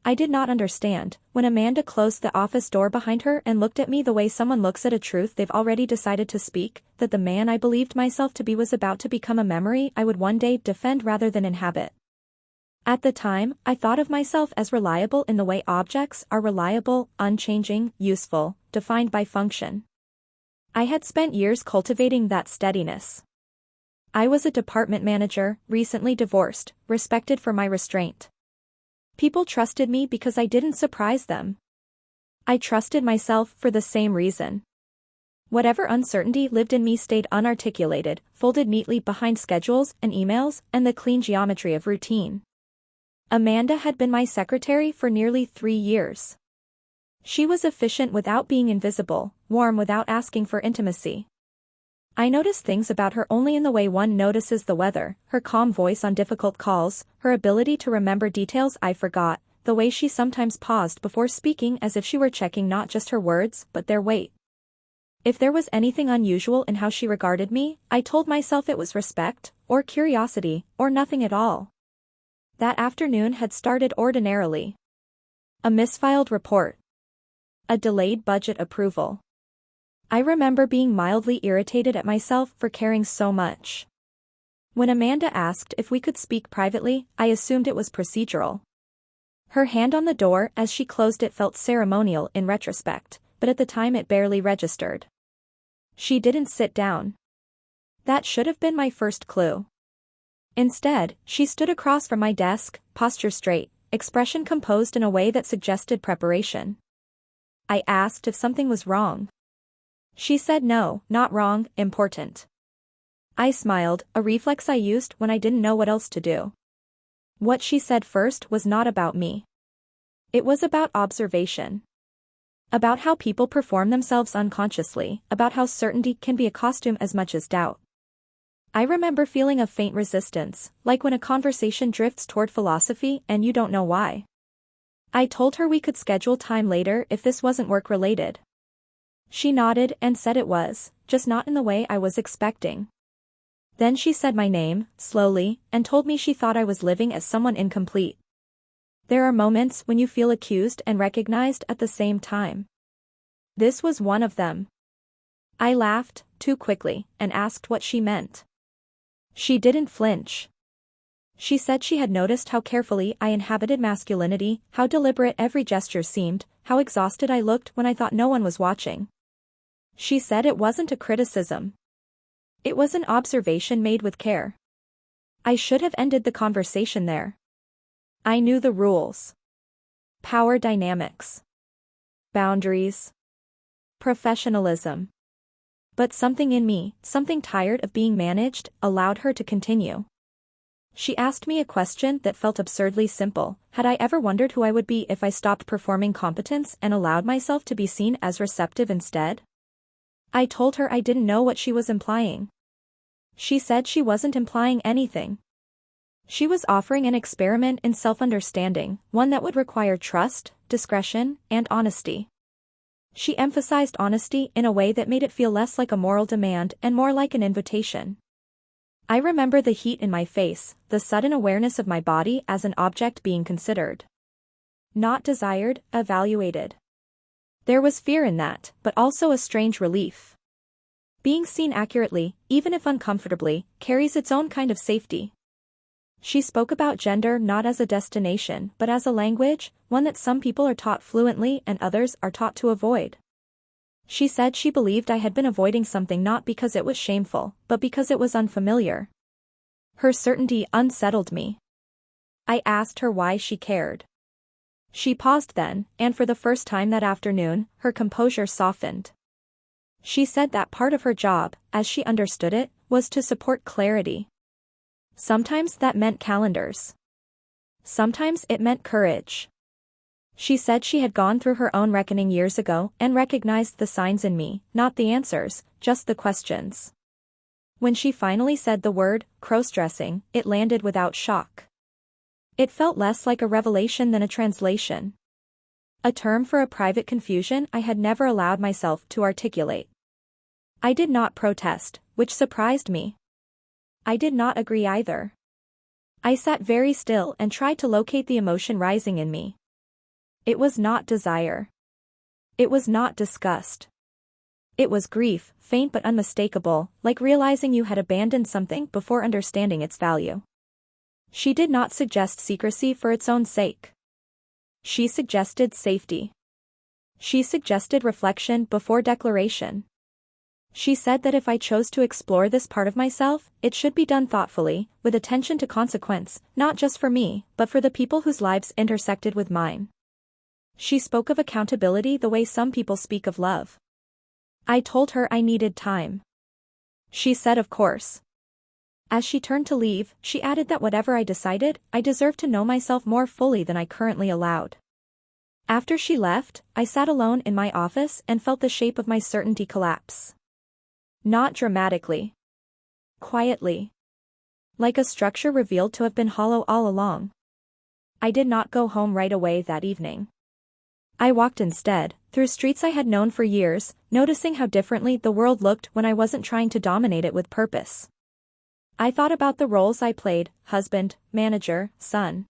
I did not understand, when Amanda closed the office door behind her and looked at me the way someone looks at a truth they've already decided to speak, that the man I believed myself to be was about to become a memory I would one day defend rather than inhabit. At the time, I thought of myself as reliable in the way objects are reliable, unchanging, useful, defined by function. I had spent years cultivating that steadiness. I was a department manager, recently divorced, respected for my restraint. People trusted me because I didn't surprise them. I trusted myself for the same reason. Whatever uncertainty lived in me stayed unarticulated, folded neatly behind schedules and emails and the clean geometry of routine. Amanda had been my secretary for nearly 3 years. She was efficient without being invisible, warm without asking for intimacy. I noticed things about her only in the way one notices the weather, her calm voice on difficult calls, her ability to remember details I forgot, the way she sometimes paused before speaking as if she were checking not just her words but their weight. If there was anything unusual in how she regarded me, I told myself it was respect, or curiosity, or nothing at all. That afternoon had started ordinarily. A misfiled report. A delayed budget approval. I remember being mildly irritated at myself for caring so much. When Amanda asked if we could speak privately, I assumed it was procedural. Her hand on the door as she closed it felt ceremonial in retrospect, but at the time it barely registered. She didn't sit down. That should have been my first clue. Instead, she stood across from my desk, posture straight, expression composed in a way that suggested preparation. I asked if something was wrong. She said no, not wrong, important. I smiled, a reflex I used when I didn't know what else to do. What she said first was not about me. It was about observation. About how people perform themselves unconsciously, about how certainty can be a costume as much as doubt. I remember feeling a faint resistance, like when a conversation drifts toward philosophy and you don't know why. I told her we could schedule time later if this wasn't work-related. She nodded and said it was, just not in the way I was expecting. Then she said my name, slowly, and told me she thought I was living as someone incomplete. There are moments when you feel accused and recognized at the same time. This was one of them. I laughed, too quickly, and asked what she meant. She didn't flinch. She said she had noticed how carefully I inhabited masculinity, how deliberate every gesture seemed, how exhausted I looked when I thought no one was watching. She said it wasn't a criticism. It was an observation made with care. I should have ended the conversation there. I knew the rules. Power dynamics. Boundaries. Professionalism. But something in me, something tired of being managed, allowed her to continue. She asked me a question that felt absurdly simple. Had I ever wondered who I would be if I stopped performing competence and allowed myself to be seen as receptive instead? I told her I didn't know what she was implying. She said she wasn't implying anything. She was offering an experiment in self-understanding, one that would require trust, discretion, and honesty. She emphasized honesty in a way that made it feel less like a moral demand and more like an invitation. I remember the heat in my face, the sudden awareness of my body as an object being considered. Not desired, evaluated. There was fear in that, but also a strange relief. Being seen accurately, even if uncomfortably, carries its own kind of safety. She spoke about gender not as a destination but as a language, one that some people are taught fluently and others are taught to avoid. She said she believed I had been avoiding something not because it was shameful, but because it was unfamiliar. Her certainty unsettled me. I asked her why she cared. She paused then, and for the first time that afternoon, her composure softened. She said that part of her job, as she understood it, was to support clarity. Sometimes that meant calendars. Sometimes it meant courage. She said she had gone through her own reckoning years ago and recognized the signs in me, not the answers, just the questions. When she finally said the word, crossdressing, it landed without shock. It felt less like a revelation than a translation. A term for a private confusion I had never allowed myself to articulate. I did not protest, which surprised me. I did not agree either. I sat very still and tried to locate the emotion rising in me. It was not desire. It was not disgust. It was grief, faint but unmistakable, like realizing you had abandoned something before understanding its value. She did not suggest secrecy for its own sake. She suggested safety. She suggested reflection before declaration. She said that if I chose to explore this part of myself, it should be done thoughtfully, with attention to consequence, not just for me, but for the people whose lives intersected with mine. She spoke of accountability the way some people speak of love. I told her I needed time. She said of course. As she turned to leave, she added that whatever I decided, I deserved to know myself more fully than I currently allowed. After she left, I sat alone in my office and felt the shape of my certainty collapse. Not dramatically. Quietly. Like a structure revealed to have been hollow all along. I did not go home right away that evening. I walked instead, through streets I had known for years, noticing how differently the world looked when I wasn't trying to dominate it with purpose. I thought about the roles I played, husband, manager, son.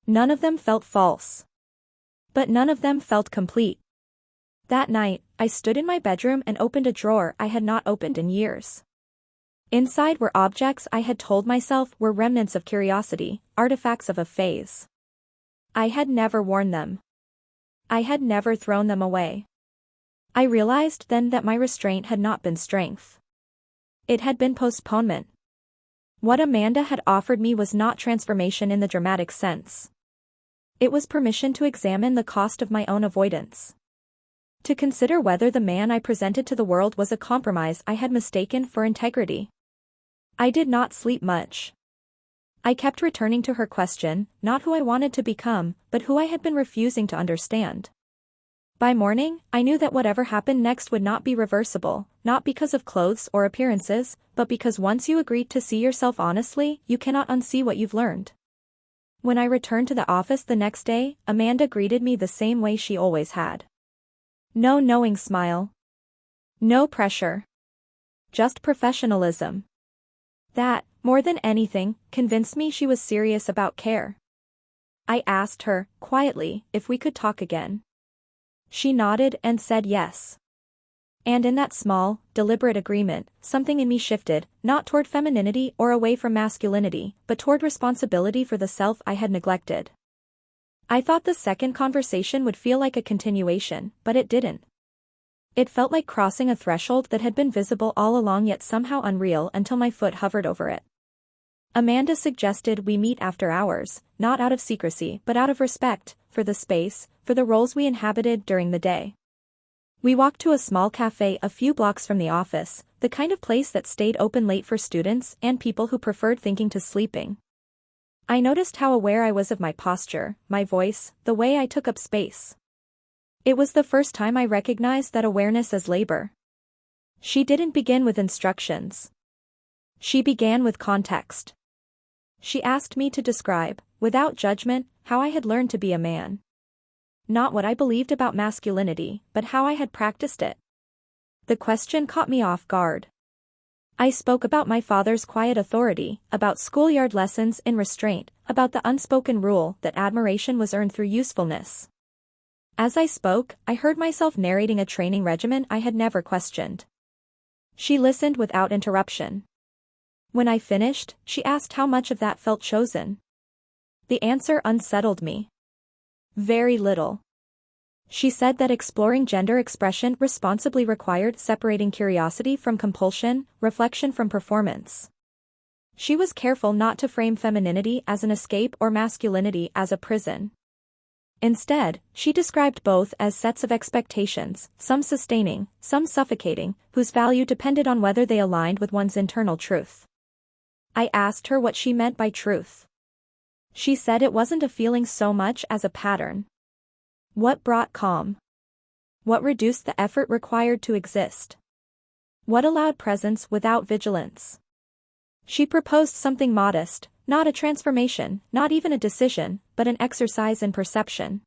None of them felt false. But none of them felt complete. That night, I stood in my bedroom and opened a drawer I had not opened in years. Inside were objects I had told myself were remnants of curiosity, artifacts of a phase. I had never worn them. I had never thrown them away. I realized then that my restraint had not been strength. It had been postponement. What Amanda had offered me was not transformation in the dramatic sense. It was permission to examine the cost of my own avoidance. To consider whether the man I presented to the world was a compromise I had mistaken for integrity. I did not sleep much. I kept returning to her question, not who I wanted to become, but who I had been refusing to understand. By morning, I knew that whatever happened next would not be reversible, not because of clothes or appearances, but because once you agreed to see yourself honestly, you cannot unsee what you've learned. When I returned to the office the next day, Amanda greeted me the same way she always had. No knowing smile. No pressure. Just professionalism. That, more than anything, convinced me she was serious about care. I asked her, quietly, if we could talk again. She nodded and said yes. And in that small, deliberate agreement, something in me shifted, not toward femininity or away from masculinity, but toward responsibility for the self I had neglected. I thought the second conversation would feel like a continuation, but it didn't. It felt like crossing a threshold that had been visible all along yet somehow unreal until my foot hovered over it. Amanda suggested we meet after hours, not out of secrecy but out of respect, for the space, for the roles we inhabited during the day. We walked to a small cafe a few blocks from the office, the kind of place that stayed open late for students and people who preferred thinking to sleeping. I noticed how aware I was of my posture, my voice, the way I took up space. It was the first time I recognized that awareness as labor. She didn't begin with instructions. She began with context. She asked me to describe, without judgment, how I had learned to be a man. Not what I believed about masculinity, but how I had practiced it. The question caught me off guard. I spoke about my father's quiet authority, about schoolyard lessons in restraint, about the unspoken rule that admiration was earned through usefulness. As I spoke, I heard myself narrating a training regimen I had never questioned. She listened without interruption. When I finished, she asked how much of that felt chosen. The answer unsettled me. Very little. She said that exploring gender expression responsibly required separating curiosity from compulsion, reflection from performance. She was careful not to frame femininity as an escape or masculinity as a prison. Instead, she described both as sets of expectations, some sustaining, some suffocating, whose value depended on whether they aligned with one's internal truth. I asked her what she meant by truth. She said it wasn't a feeling so much as a pattern. What brought calm? What reduced the effort required to exist? What allowed presence without vigilance? She proposed something modest, not a transformation, not even a decision, but an exercise in perception.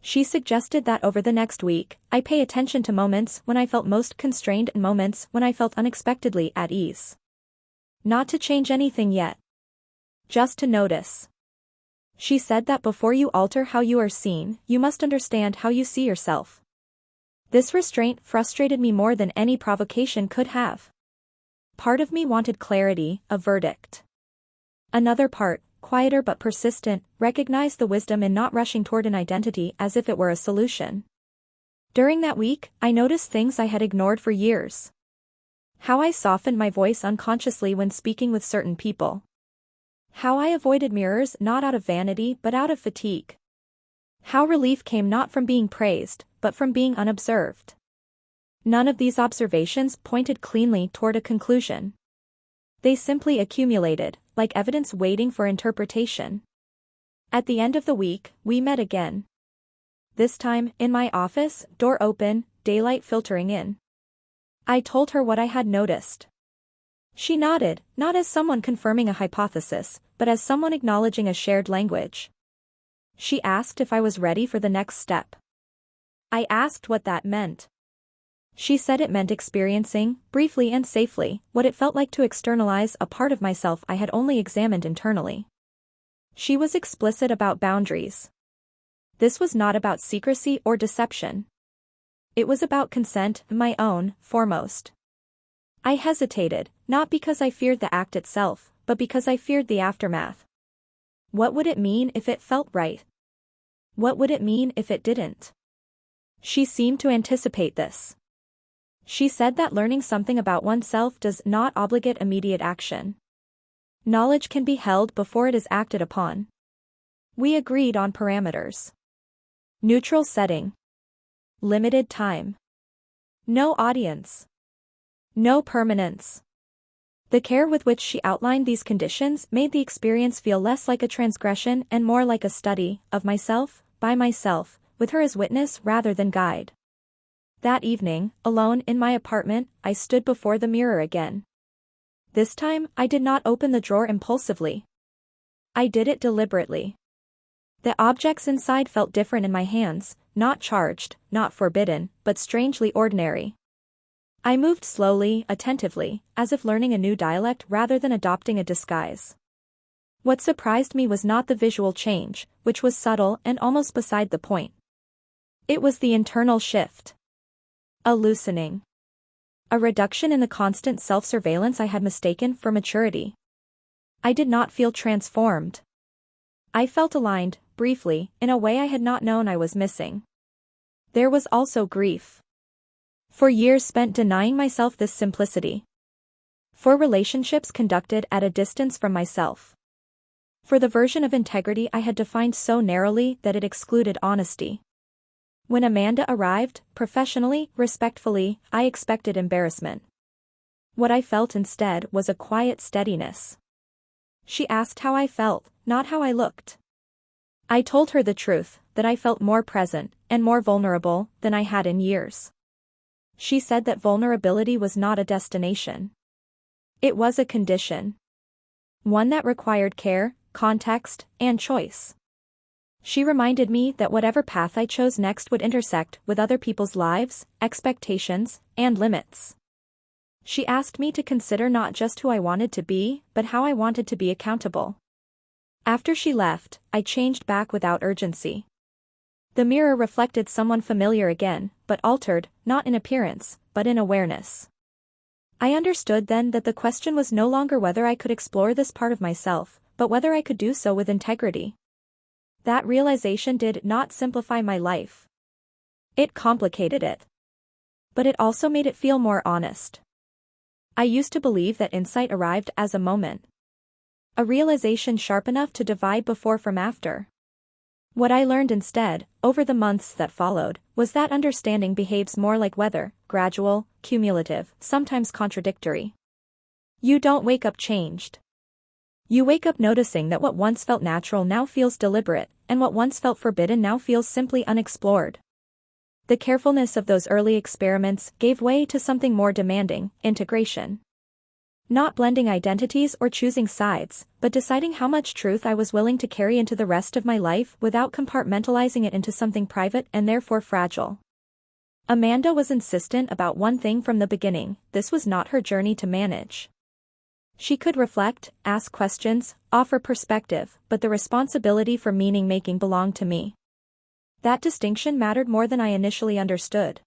She suggested that over the next week, I pay attention to moments when I felt most constrained and moments when I felt unexpectedly at ease. Not to change anything yet. Just to notice. She said that before you alter how you are seen, you must understand how you see yourself. This restraint frustrated me more than any provocation could have. Part of me wanted clarity, a verdict. Another part, quieter but persistent, recognized the wisdom in not rushing toward an identity as if it were a solution. During that week, I noticed things I had ignored for years. How I softened my voice unconsciously when speaking with certain people. How I avoided mirrors not out of vanity but out of fatigue. How relief came not from being praised, but from being unobserved. None of these observations pointed cleanly toward a conclusion. They simply accumulated, like evidence waiting for interpretation. At the end of the week, we met again. This time, in my office, door open, daylight filtering in. I told her what I had noticed. She nodded, not as someone confirming a hypothesis, but as someone acknowledging a shared language. She asked if I was ready for the next step. I asked what that meant. She said it meant experiencing, briefly and safely, what it felt like to externalize a part of myself I had only examined internally. She was explicit about boundaries. This was not about secrecy or deception. It was about consent, my own, foremost. I hesitated, not because I feared the act itself, but because I feared the aftermath. What would it mean if it felt right? What would it mean if it didn't? She seemed to anticipate this. She said that learning something about oneself does not obligate immediate action. Knowledge can be held before it is acted upon. We agreed on parameters. Neutral setting. Limited time. No audience. No permanence. The care with which she outlined these conditions made the experience feel less like a transgression and more like a study of myself, by myself, with her as witness rather than guide. That evening, alone in my apartment, I stood before the mirror again. This time, I did not open the drawer impulsively. I did it deliberately. The objects inside felt different in my hands, not charged, not forbidden, but strangely ordinary. I moved slowly, attentively, as if learning a new dialect rather than adopting a disguise. What surprised me was not the visual change, which was subtle and almost beside the point. It was the internal shift. A loosening. A reduction in the constant self-surveillance I had mistaken for maturity. I did not feel transformed. I felt aligned, briefly, in a way I had not known I was missing. There was also grief. For years spent denying myself this simplicity. For relationships conducted at a distance from myself. For the version of integrity I had defined so narrowly that it excluded honesty. When Amanda arrived, professionally, respectfully, I expected embarrassment. What I felt instead was a quiet steadiness. She asked how I felt, not how I looked. I told her the truth, that I felt more present, and more vulnerable, than I had in years. She said that vulnerability was not a destination. It was a condition. One that required care, context, and choice. She reminded me that whatever path I chose next would intersect with other people's lives, expectations, and limits. She asked me to consider not just who I wanted to be, but how I wanted to be accountable. After she left, I changed back without urgency. The mirror reflected someone familiar again, but altered, not in appearance, but in awareness. I understood then that the question was no longer whether I could explore this part of myself, but whether I could do so with integrity. That realization did not simplify my life. It complicated it. But it also made it feel more honest. I used to believe that insight arrived as a moment. A realization sharp enough to divide before from after. What I learned instead, over the months that followed, was that understanding behaves more like weather, gradual, cumulative, sometimes contradictory. You don't wake up changed. You wake up noticing that what once felt natural now feels deliberate, and what once felt forbidden now feels simply unexplored. The carefulness of those early experiments gave way to something more demanding, integration. Not blending identities or choosing sides, but deciding how much truth I was willing to carry into the rest of my life without compartmentalizing it into something private and therefore fragile. Amanda was insistent about one thing from the beginning: this was not her journey to manage. She could reflect, ask questions, offer perspective, but the responsibility for meaning-making belonged to me. That distinction mattered more than I initially understood.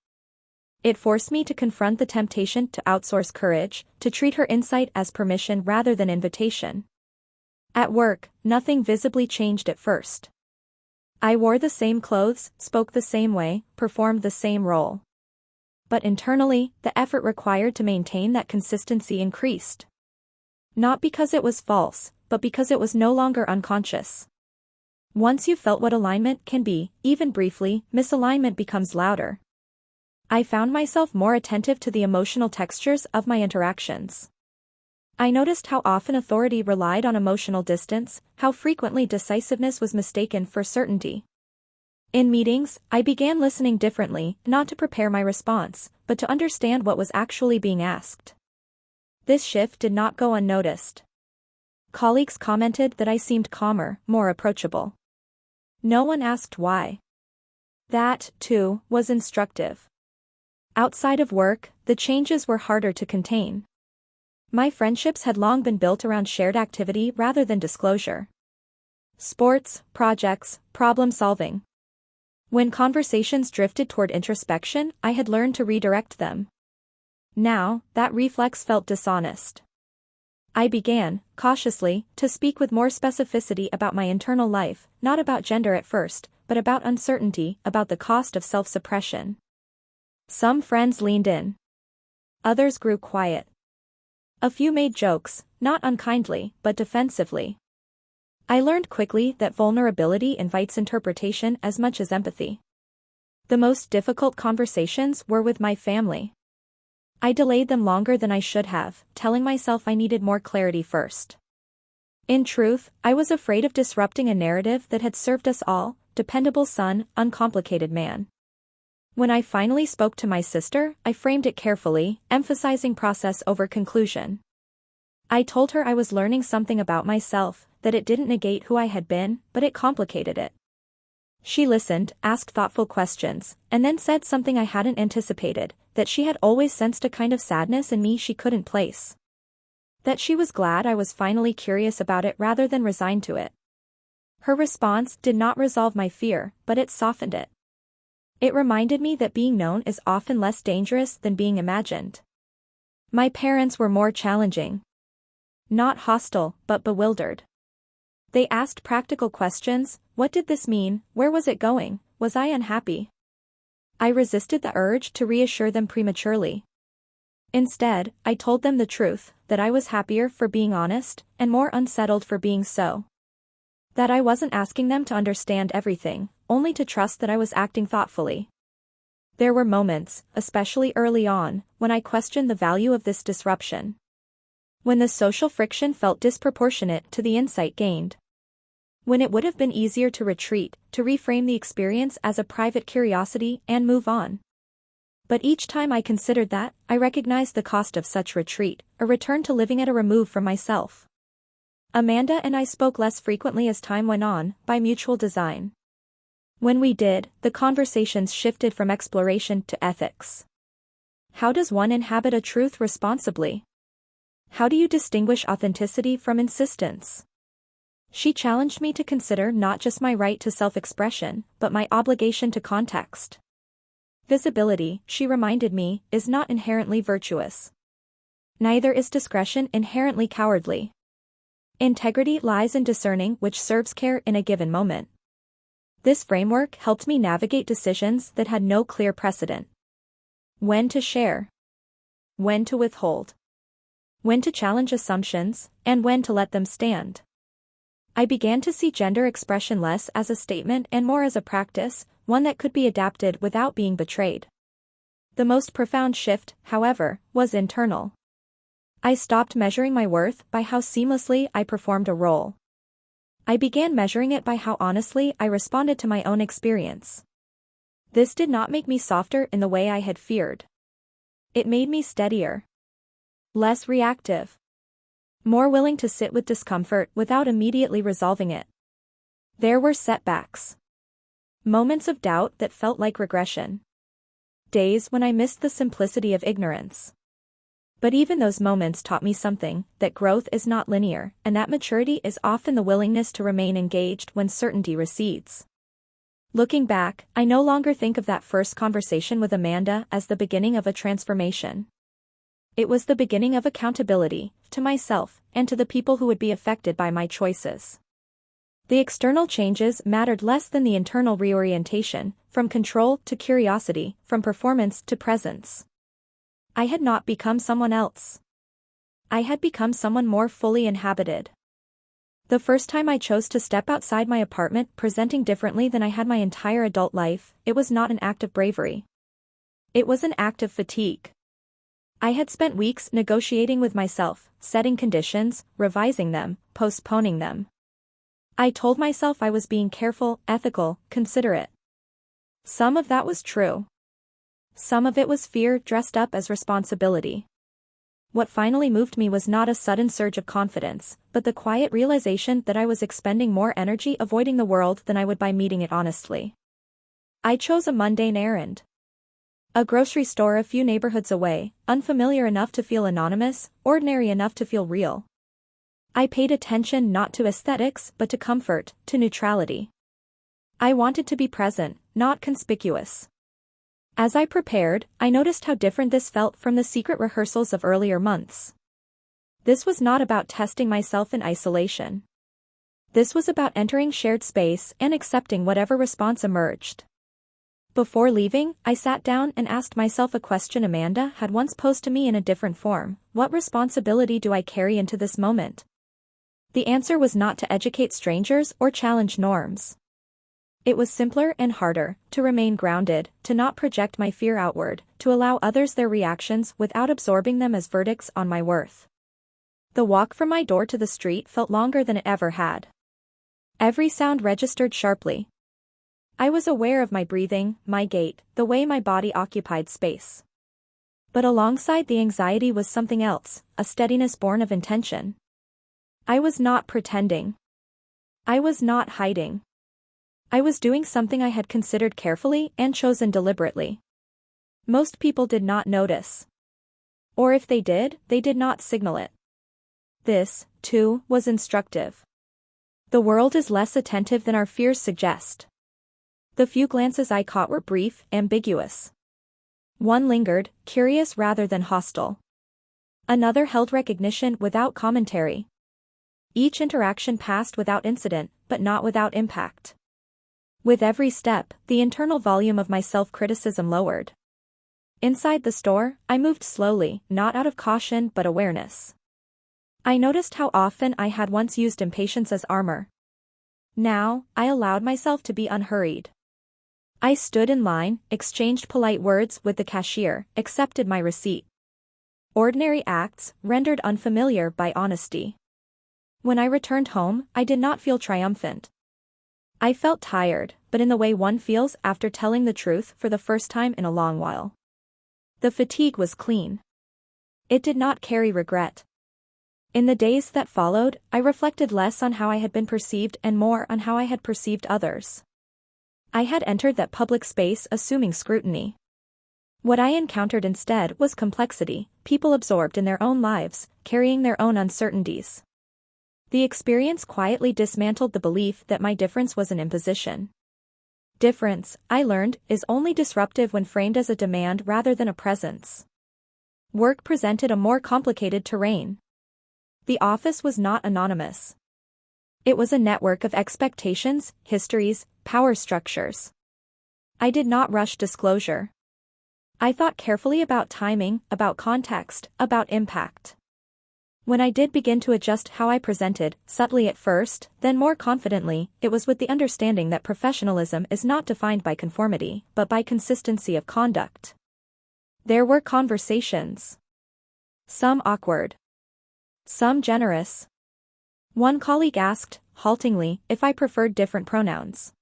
It forced me to confront the temptation to outsource courage, to treat her insight as permission rather than invitation. At work, nothing visibly changed at first. I wore the same clothes, spoke the same way, performed the same role. But internally, the effort required to maintain that consistency increased. Not because it was false, but because it was no longer unconscious. Once you felt what alignment can be, even briefly, misalignment becomes louder. I found myself more attentive to the emotional textures of my interactions. I noticed how often authority relied on emotional distance, how frequently decisiveness was mistaken for certainty. In meetings, I began listening differently, not to prepare my response, but to understand what was actually being asked. This shift did not go unnoticed. Colleagues commented that I seemed calmer, more approachable. No one asked why. That, too, was instructive. Outside of work, the changes were harder to contain. My friendships had long been built around shared activity rather than disclosure. Sports, projects, problem-solving. When conversations drifted toward introspection, I had learned to redirect them. Now, that reflex felt dishonest. I began, cautiously, to speak with more specificity about my internal life, not about gender at first, but about uncertainty, about the cost of self-suppression. Some friends leaned in. Others grew quiet. A few made jokes, not unkindly, but defensively. I learned quickly that vulnerability invites interpretation as much as empathy. The most difficult conversations were with my family. I delayed them longer than I should have, telling myself I needed more clarity first. In truth, I was afraid of disrupting a narrative that had served us all: dependable son, uncomplicated man. When I finally spoke to my sister, I framed it carefully, emphasizing process over conclusion. I told her I was learning something about myself, that it didn't negate who I had been, but it complicated it. She listened, asked thoughtful questions, and then said something I hadn't anticipated, that she had always sensed a kind of sadness in me she couldn't place. That she was glad I was finally curious about it rather than resigned to it. Her response did not resolve my fear, but it softened it. It reminded me that being known is often less dangerous than being imagined. My parents were more challenging. Not hostile, but bewildered. They asked practical questions: what did this mean, where was it going, was I unhappy? I resisted the urge to reassure them prematurely. Instead, I told them the truth, that I was happier for being honest, and more unsettled for being so. That I wasn't asking them to understand everything, only to trust that I was acting thoughtfully. There were moments, especially early on, when I questioned the value of this disruption. When the social friction felt disproportionate to the insight gained. When it would have been easier to retreat, to reframe the experience as a private curiosity and move on. But each time I considered that, I recognized the cost of such retreat, a return to living at a remove from myself. Amanda and I spoke less frequently as time went on, by mutual design. When we did, the conversations shifted from exploration to ethics. How does one inhabit a truth responsibly? How do you distinguish authenticity from insistence? She challenged me to consider not just my right to self-expression, but my obligation to context. Visibility, she reminded me, is not inherently virtuous. Neither is discretion inherently cowardly. Integrity lies in discerning which serves care in a given moment. This framework helped me navigate decisions that had no clear precedent. When to share. When to withhold. When to challenge assumptions, and when to let them stand. I began to see gender expression less as a statement and more as a practice, one that could be adapted without being betrayed. The most profound shift, however, was internal. I stopped measuring my worth by how seamlessly I performed a role. I began measuring it by how honestly I responded to my own experience. This did not make me softer in the way I had feared. It made me steadier. Less reactive. More willing to sit with discomfort without immediately resolving it. There were setbacks. Moments of doubt that felt like regression. Days when I missed the simplicity of ignorance. But even those moments taught me something, that growth is not linear, and that maturity is often the willingness to remain engaged when certainty recedes. Looking back, I no longer think of that first conversation with Amanda as the beginning of a transformation. It was the beginning of accountability, to myself, and to the people who would be affected by my choices. The external changes mattered less than the internal reorientation, from control to curiosity, from performance to presence. I had not become someone else. I had become someone more fully inhabited. The first time I chose to step outside my apartment presenting differently than I had my entire adult life, it was not an act of bravery. It was an act of fatigue. I had spent weeks negotiating with myself, setting conditions, revising them, postponing them. I told myself I was being careful, ethical, considerate. Some of that was true. Some of it was fear dressed up as responsibility. What finally moved me was not a sudden surge of confidence, but the quiet realization that I was expending more energy avoiding the world than I would by meeting it honestly. I chose a mundane errand. A grocery store a few neighborhoods away, unfamiliar enough to feel anonymous, ordinary enough to feel real. I paid attention not to aesthetics but to comfort, to neutrality. I wanted to be present, not conspicuous. As I prepared, I noticed how different this felt from the secret rehearsals of earlier months. This was not about testing myself in isolation. This was about entering shared space and accepting whatever response emerged. Before leaving, I sat down and asked myself a question Amanda had once posed to me in a different form: what responsibility do I carry into this moment? The answer was not to educate strangers or challenge norms. It was simpler and harder, to remain grounded, to not project my fear outward, to allow others their reactions without absorbing them as verdicts on my worth. The walk from my door to the street felt longer than it ever had. Every sound registered sharply. I was aware of my breathing, my gait, the way my body occupied space. But alongside the anxiety was something else, a steadiness born of intention. I was not pretending. I was not hiding. I was doing something I had considered carefully and chosen deliberately. Most people did not notice. Or if they did not signal it. This, too, was instructive. The world is less attentive than our fears suggest. The few glances I caught were brief, ambiguous. One lingered, curious rather than hostile. Another held recognition without commentary. Each interaction passed without incident, but not without impact. With every step, the internal volume of my self-criticism lowered. Inside the store, I moved slowly, not out of caution but awareness. I noticed how often I had once used impatience as armor. Now, I allowed myself to be unhurried. I stood in line, exchanged polite words with the cashier, accepted my receipt. Ordinary acts, rendered unfamiliar by honesty. When I returned home, I did not feel triumphant. I felt tired, but in the way one feels after telling the truth for the first time in a long while. The fatigue was clean. It did not carry regret. In the days that followed, I reflected less on how I had been perceived and more on how I had perceived others. I had entered that public space assuming scrutiny. What I encountered instead was complexity, people absorbed in their own lives, carrying their own uncertainties. The experience quietly dismantled the belief that my difference was an imposition. Difference, I learned, is only disruptive when framed as a demand rather than a presence. Work presented a more complicated terrain. The office was not anonymous. It was a network of expectations, histories, power structures. I did not rush disclosure. I thought carefully about timing, about context, about impact. When I did begin to adjust how I presented, subtly at first, then more confidently, it was with the understanding that professionalism is not defined by conformity, but by consistency of conduct. There were conversations. Some awkward. Some generous. One colleague asked, haltingly, if I preferred different pronouns.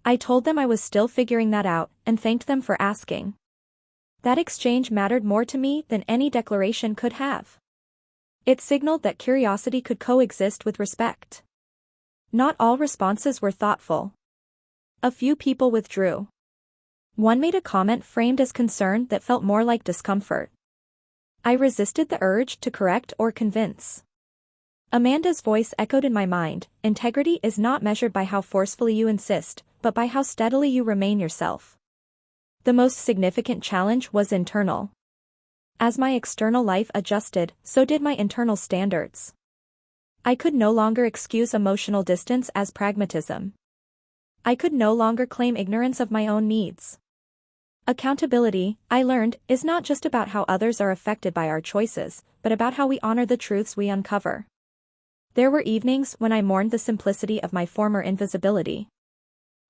I told them I was still figuring that out, and thanked them for asking. That exchange mattered more to me than any declaration could have. It signaled that curiosity could coexist with respect. Not all responses were thoughtful. A few people withdrew. One made a comment framed as concern that felt more like discomfort. I resisted the urge to correct or convince. Amanda's voice echoed in my mind. Integrity is not measured by how forcefully you insist, but by how steadily you remain yourself. The most significant challenge was internal. As my external life adjusted, so did my internal standards. I could no longer excuse emotional distance as pragmatism. I could no longer claim ignorance of my own needs. Accountability, I learned, is not just about how others are affected by our choices, but about how we honor the truths we uncover. There were evenings when I mourned the simplicity of my former invisibility.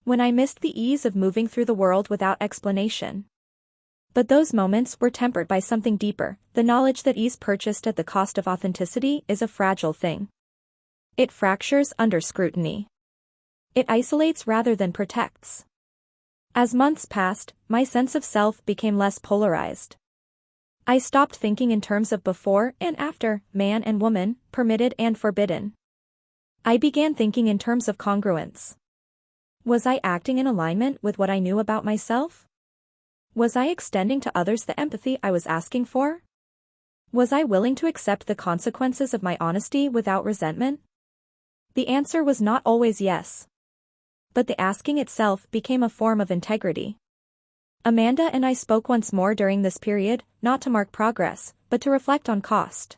When I missed the ease of moving through the world without explanation. But those moments were tempered by something deeper, the knowledge that ease purchased at the cost of authenticity is a fragile thing. It fractures under scrutiny. It isolates rather than protects. As months passed, my sense of self became less polarized. I stopped thinking in terms of before and after, man and woman, permitted and forbidden. I began thinking in terms of congruence. Was I acting in alignment with what I knew about myself? Was I extending to others the empathy I was asking for? Was I willing to accept the consequences of my honesty without resentment? The answer was not always yes. But the asking itself became a form of integrity. Amanda and I spoke once more during this period, not to mark progress, but to reflect on cost.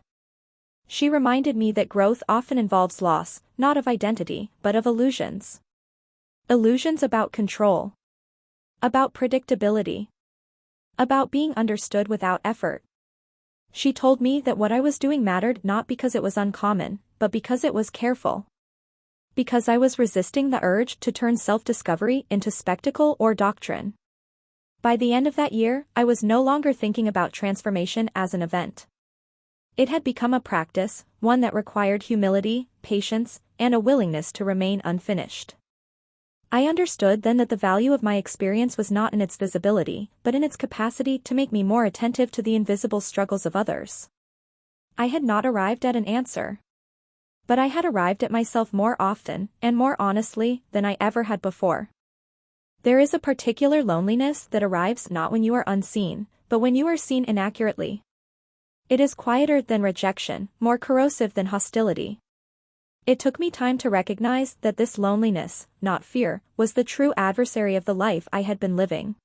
She reminded me that growth often involves loss, not of identity, but of illusions. Illusions about control. About predictability. About being understood without effort. She told me that what I was doing mattered not because it was uncommon, but because it was careful. Because I was resisting the urge to turn self-discovery into spectacle or doctrine. By the end of that year, I was no longer thinking about transformation as an event. It had become a practice, one that required humility, patience, and a willingness to remain unfinished. I understood then that the value of my experience was not in its visibility, but in its capacity to make me more attentive to the invisible struggles of others. I had not arrived at an answer. But I had arrived at myself more often, and more honestly, than I ever had before. There is a particular loneliness that arrives not when you are unseen, but when you are seen inaccurately. It is quieter than rejection, more corrosive than hostility. It took me time to recognize that this loneliness, not fear, was the true adversary of the life I had been living.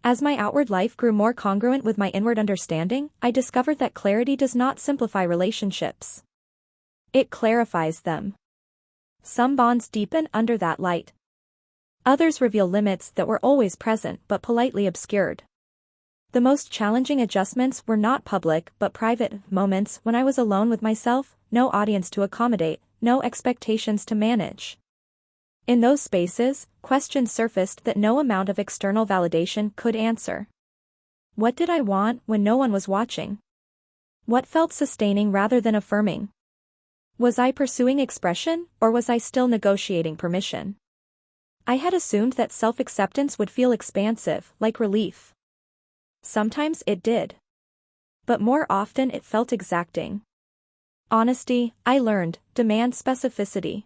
As my outward life grew more congruent with my inward understanding, I discovered that clarity does not simplify relationships. It clarifies them. Some bonds deepen under that light. Others reveal limits that were always present but politely obscured. The most challenging adjustments were not public but private moments when I was alone with myself, no audience to accommodate, no expectations to manage. In those spaces, questions surfaced that no amount of external validation could answer. What did I want when no one was watching? What felt sustaining rather than affirming? Was I pursuing expression, or was I still negotiating permission? I had assumed that self-acceptance would feel expansive, like relief. Sometimes it did. But more often it felt exacting. Honesty, I learned, demands specificity.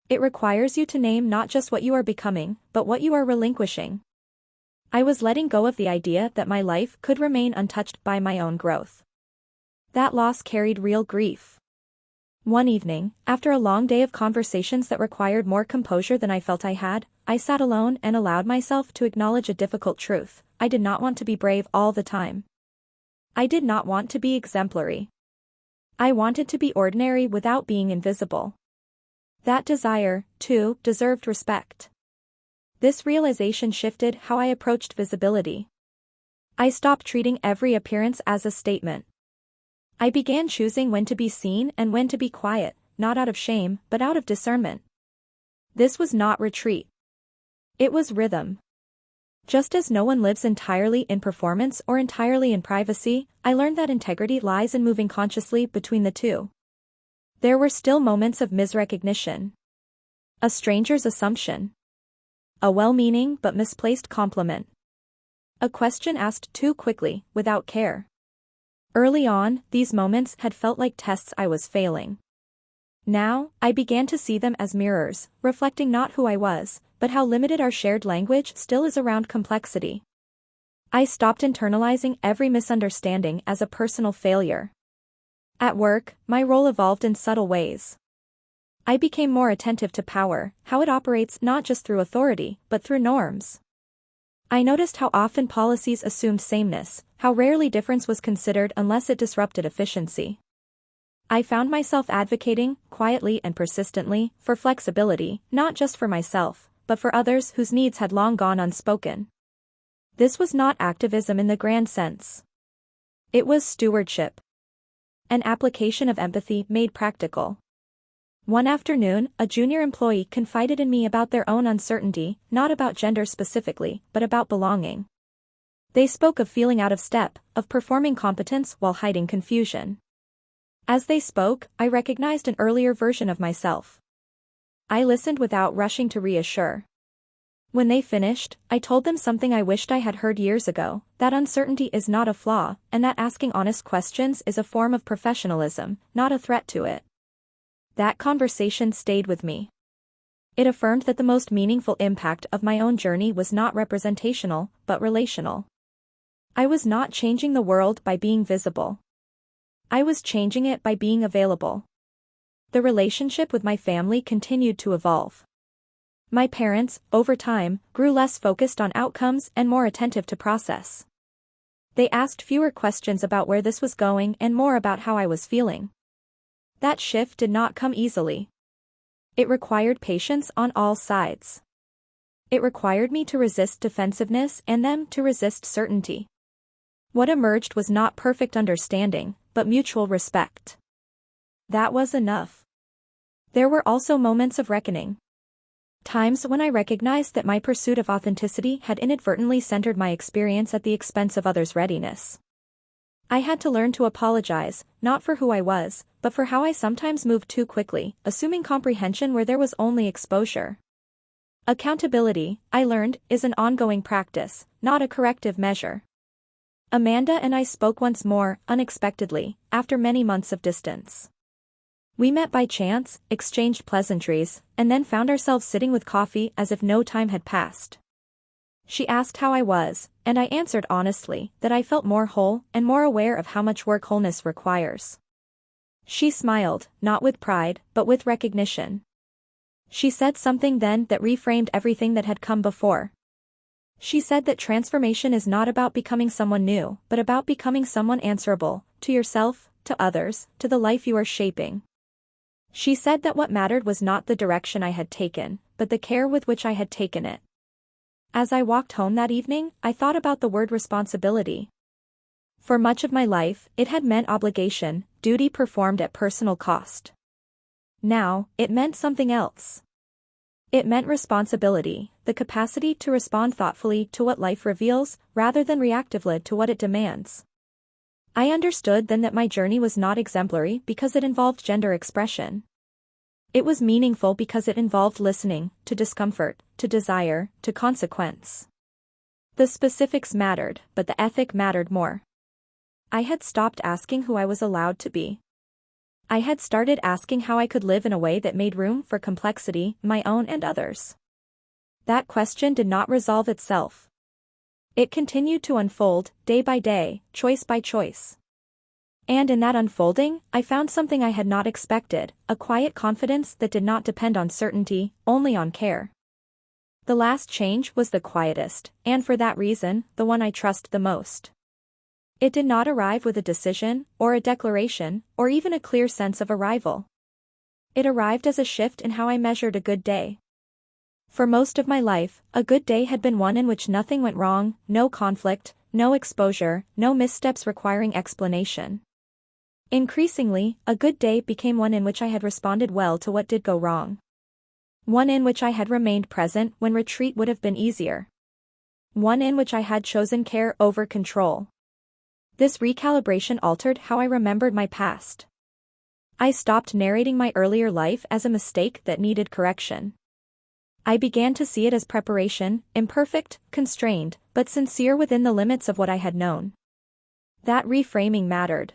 It requires you to name not just what you are becoming, but what you are relinquishing. I was letting go of the idea that my life could remain untouched by my own growth. That loss carried real grief. One evening, after a long day of conversations that required more composure than I felt I had, I sat alone and allowed myself to acknowledge a difficult truth. I did not want to be brave all the time. I did not want to be exemplary. I wanted to be ordinary without being invisible. That desire, too, deserved respect. This realization shifted how I approached visibility. I stopped treating every appearance as a statement. I began choosing when to be seen and when to be quiet, not out of shame, but out of discernment. This was not retreat. It was rhythm. Just as no one lives entirely in performance or entirely in privacy, I learned that integrity lies in moving consciously between the two. There were still moments of misrecognition. A stranger's assumption. A well-meaning but misplaced compliment. A question asked too quickly, without care. Early on, these moments had felt like tests I was failing. Now, I began to see them as mirrors, reflecting not who I was, but how limited our shared language still is around complexity. I stopped internalizing every misunderstanding as a personal failure. At work, my role evolved in subtle ways. I became more attentive to power, how it operates not just through authority, but through norms. I noticed how often policies assumed sameness, how rarely difference was considered unless it disrupted efficiency. I found myself advocating, quietly and persistently, for flexibility, not just for myself, but for others whose needs had long gone unspoken. This was not activism in the grand sense. It was stewardship. An application of empathy made practical. One afternoon, a junior employee confided in me about their own uncertainty, not about gender specifically, but about belonging. They spoke of feeling out of step, of performing competence while hiding confusion. As they spoke, I recognized an earlier version of myself. I listened without rushing to reassure. When they finished, I told them something I wished I had heard years ago, that uncertainty is not a flaw, and that asking honest questions is a form of professionalism, not a threat to it. That conversation stayed with me. It affirmed that the most meaningful impact of my own journey was not representational, but relational. I was not changing the world by being visible. I was changing it by being available. The relationship with my family continued to evolve. My parents, over time, grew less focused on outcomes and more attentive to process. They asked fewer questions about where this was going and more about how I was feeling. That shift did not come easily. It required patience on all sides. It required me to resist defensiveness and them to resist certainty. What emerged was not perfect understanding, but mutual respect. That was enough. There were also moments of reckoning. Times when I recognized that my pursuit of authenticity had inadvertently centered my experience at the expense of others' readiness. I had to learn to apologize, not for who I was, but for how I sometimes moved too quickly, assuming comprehension where there was only exposure. Accountability, I learned, is an ongoing practice, not a corrective measure. Amanda and I spoke once more, unexpectedly, after many months of distance. We met by chance, exchanged pleasantries, and then found ourselves sitting with coffee as if no time had passed. She asked how I was, and I answered honestly that I felt more whole and more aware of how much work wholeness requires. She smiled, not with pride, but with recognition. She said something then that reframed everything that had come before. She said that transformation is not about becoming someone new, but about becoming someone answerable, to yourself, to others, to the life you are shaping. She said that what mattered was not the direction I had taken, but the care with which I had taken it. As I walked home that evening, I thought about the word responsibility. For much of my life, it had meant obligation, duty performed at personal cost. Now, it meant something else. It meant responsibility, the capacity to respond thoughtfully to what life reveals, rather than reactively to what it demands. I understood then that my journey was not exemplary because it involved gender expression. It was meaningful because it involved listening, to discomfort, to desire, to consequence. The specifics mattered, but the ethic mattered more. I had stopped asking who I was allowed to be. I had started asking how I could live in a way that made room for complexity, my own and others. That question did not resolve itself. It continued to unfold, day by day, choice by choice. And in that unfolding, I found something I had not expected, a quiet confidence that did not depend on certainty, only on care. The last change was the quietest, and for that reason, the one I trust the most. It did not arrive with a decision, or a declaration, or even a clear sense of arrival. It arrived as a shift in how I measured a good day. For most of my life, a good day had been one in which nothing went wrong, no conflict, no exposure, no missteps requiring explanation. Increasingly, a good day became one in which I had responded well to what did go wrong. One in which I had remained present when retreat would have been easier. One in which I had chosen care over control. This recalibration altered how I remembered my past. I stopped narrating my earlier life as a mistake that needed correction. I began to see it as preparation, imperfect, constrained, but sincere within the limits of what I had known. That reframing mattered.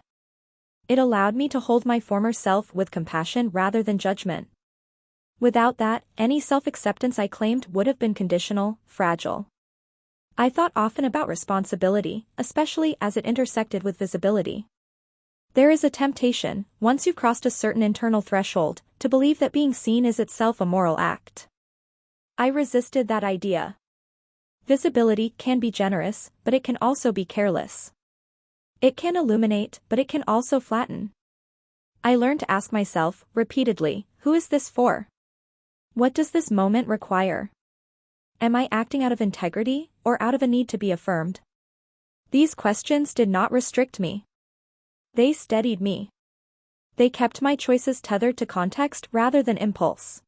It allowed me to hold my former self with compassion rather than judgment. Without that, any self-acceptance I claimed would have been conditional, fragile. I thought often about responsibility, especially as it intersected with visibility. There is a temptation, once you've crossed a certain internal threshold, to believe that being seen is itself a moral act. I resisted that idea. Visibility can be generous, but it can also be careless. It can illuminate, but it can also flatten. I learned to ask myself, repeatedly, who is this for? What does this moment require? Am I acting out of integrity, or out of a need to be affirmed? These questions did not restrict me. They steadied me. They kept my choices tethered to context rather than impulse.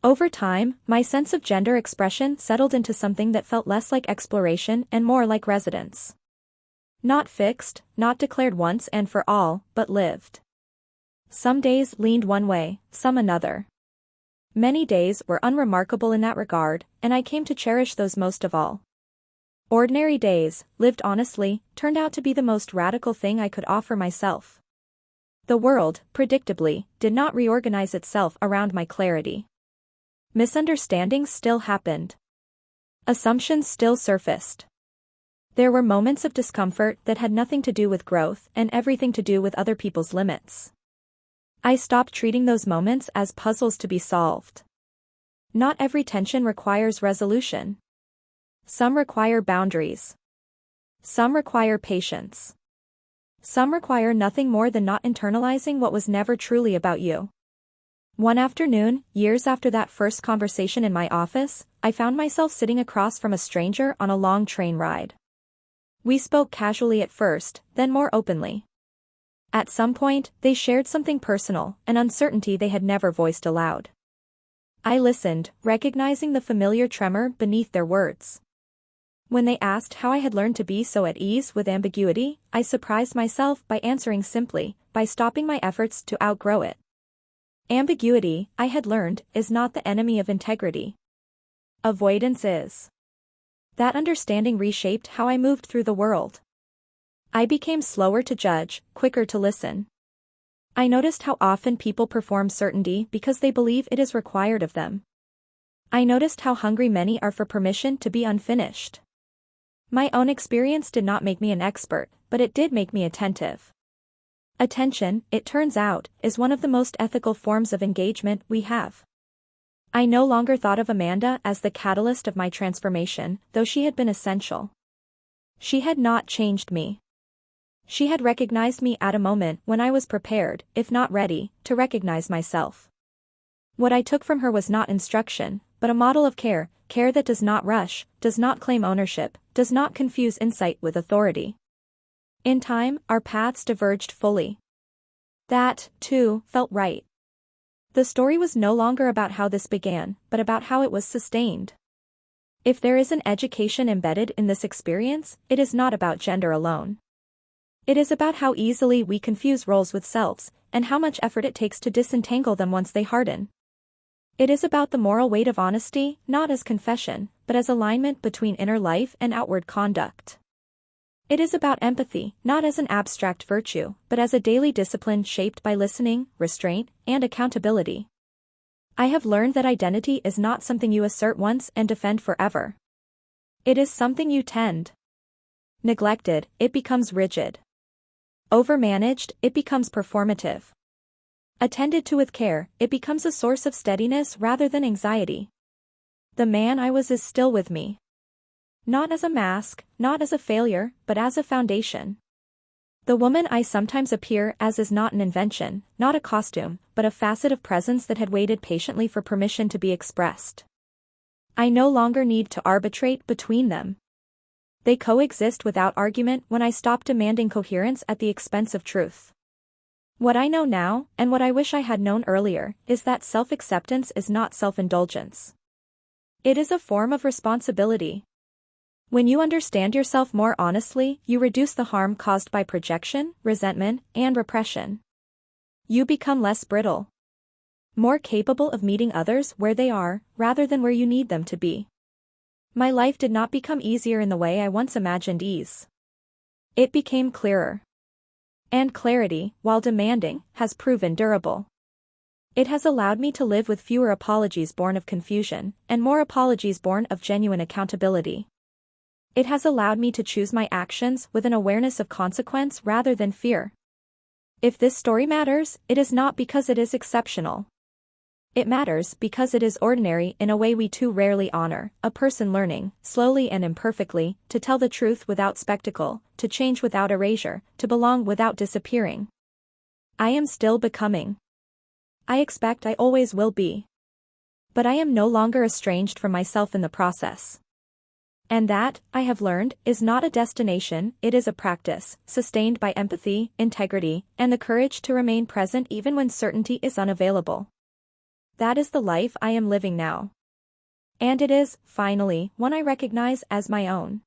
Over time, my sense of gender expression settled into something that felt less like exploration and more like residence. Not fixed, not declared once and for all, but lived. Some days leaned one way, some another. Many days were unremarkable in that regard, and I came to cherish those most of all. Ordinary days, lived honestly, turned out to be the most radical thing I could offer myself. The world, predictably, did not reorganize itself around my clarity. Misunderstandings still happened. Assumptions still surfaced. There were moments of discomfort that had nothing to do with growth and everything to do with other people's limits. I stopped treating those moments as puzzles to be solved. Not every tension requires resolution. Some require boundaries. Some require patience. Some require nothing more than not internalizing what was never truly about you. One afternoon, years after that first conversation in my office, I found myself sitting across from a stranger on a long train ride. We spoke casually at first, then more openly. At some point, they shared something personal, an uncertainty they had never voiced aloud. I listened, recognizing the familiar tremor beneath their words. When they asked how I had learned to be so at ease with ambiguity, I surprised myself by answering simply, by stopping my efforts to outgrow it. Ambiguity, I had learned, is not the enemy of integrity. Avoidance is. That understanding reshaped how I moved through the world. I became slower to judge, quicker to listen. I noticed how often people perform certainty because they believe it is required of them. I noticed how hungry many are for permission to be unfinished. My own experience did not make me an expert, but it did make me attentive. Attention, it turns out, is one of the most ethical forms of engagement we have. I no longer thought of Amanda as the catalyst of my transformation, though she had been essential. She had not changed me. She had recognized me at a moment when I was prepared, if not ready, to recognize myself. What I took from her was not instruction, but a model of care, care that does not rush, does not claim ownership, does not confuse insight with authority. In time, our paths diverged fully. That, too, felt right. The story was no longer about how this began, but about how it was sustained. If there is an education embedded in this experience, it is not about gender alone. It is about how easily we confuse roles with selves, and how much effort it takes to disentangle them once they harden. It is about the moral weight of honesty, not as confession, but as alignment between inner life and outward conduct. It is about empathy, not as an abstract virtue, but as a daily discipline shaped by listening, restraint, and accountability. I have learned that identity is not something you assert once and defend forever. It is something you tend. Neglected, it becomes rigid. Overmanaged, it becomes performative. Attended to with care, it becomes a source of steadiness rather than anxiety. The man I was is still with me. Not as a mask, not as a failure, but as a foundation. The woman I sometimes appear as is not an invention, not a costume, but a facet of presence that had waited patiently for permission to be expressed. I no longer need to arbitrate between them. They coexist without argument when I stop demanding coherence at the expense of truth. What I know now, and what I wish I had known earlier, is that self-acceptance is not self-indulgence. It is a form of responsibility. When you understand yourself more honestly, you reduce the harm caused by projection, resentment, and repression. You become less brittle. More capable of meeting others where they are, rather than where you need them to be. My life did not become easier in the way I once imagined ease. It became clearer. And clarity, while demanding, has proven durable. It has allowed me to live with fewer apologies born of confusion, and more apologies born of genuine accountability. It has allowed me to choose my actions with an awareness of consequence rather than fear. If this story matters, it is not because it is exceptional. It matters because it is ordinary in a way we too rarely honor, a person learning, slowly and imperfectly, to tell the truth without spectacle, to change without erasure, to belong without disappearing. I am still becoming. I expect I always will be. But I am no longer estranged from myself in the process. And that, I have learned, is not a destination, it is a practice, sustained by empathy, integrity, and the courage to remain present even when certainty is unavailable. That is the life I am living now. And it is, finally, one I recognize as my own.